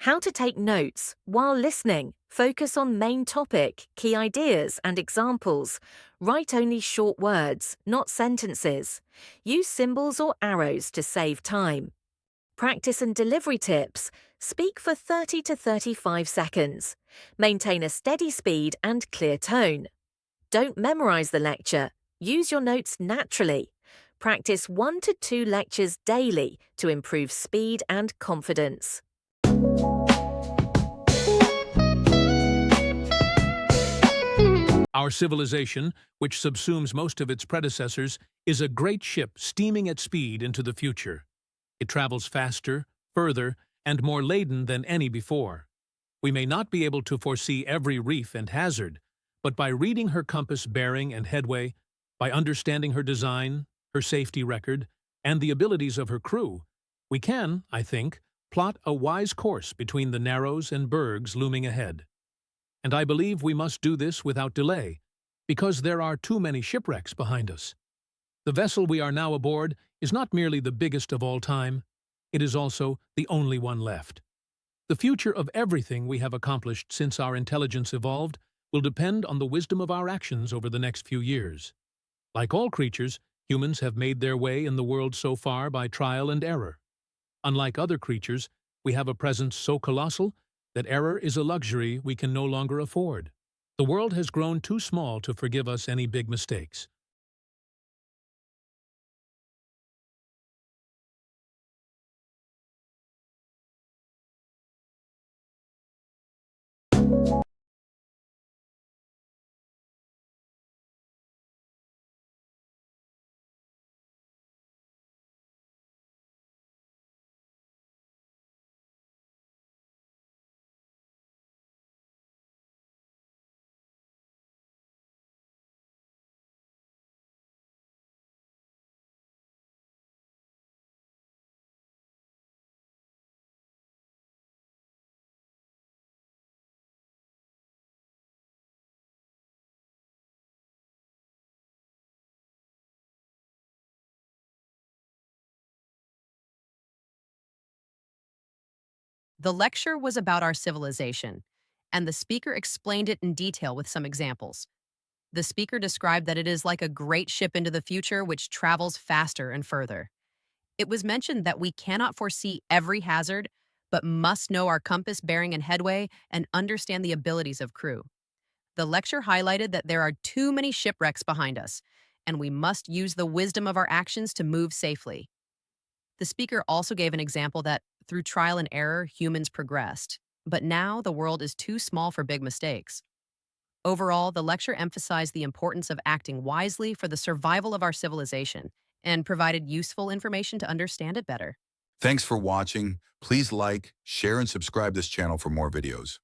How to take notes while listening. Focus on main topic, key ideas, and examples. Write only short words, not sentences. Use symbols or arrows to save time. Practice and delivery tips. Speak for 30 to 35 seconds. Maintain a steady speed and clear tone. Don't memorize the lecture. Use your notes naturally. Practice 1 to 2 lectures daily to improve speed and confidence. Our civilization, which subsumes most of its predecessors, is a great ship steaming at speed into the future. It travels faster, further, and more laden than any before. We may not be able to foresee every reef and hazard, but by reading her compass bearing and headway, by understanding her design, her safety record, and the abilities of her crew, we can, I think, plot a wise course between the narrows and bergs looming ahead. And I believe we must do this without delay, because there are too many shipwrecks behind us. The vessel we are now aboard is not merely the biggest of all time, it is also the only one left. The future of everything we have accomplished since our intelligence evolved will depend on the wisdom of our actions over the next few years. Like all creatures, humans have made their way in the world so far by trial and error. Unlike other creatures, we have a presence so colossal that error is a luxury we can no longer afford. The world has grown too small to forgive us any big mistakes. The lecture was about our civilization, and the speaker explained it in detail with some examples. The speaker described that it is like a great ship into the future which travels faster and further. It was mentioned that we cannot foresee every hazard, but must know our compass bearing and headway and understand the abilities of crew. The lecture highlighted that there are too many shipwrecks behind us, and we must use the wisdom of our actions to move safely. The speaker also gave an example that, through trial and error, humans progressed, but now the world is too small for big mistakes. Overall, the lecture emphasized the importance of acting wisely for the survival of our civilization and provided useful information to understand it better. Thanks for watching. Please like, share, and subscribe this channel for more videos.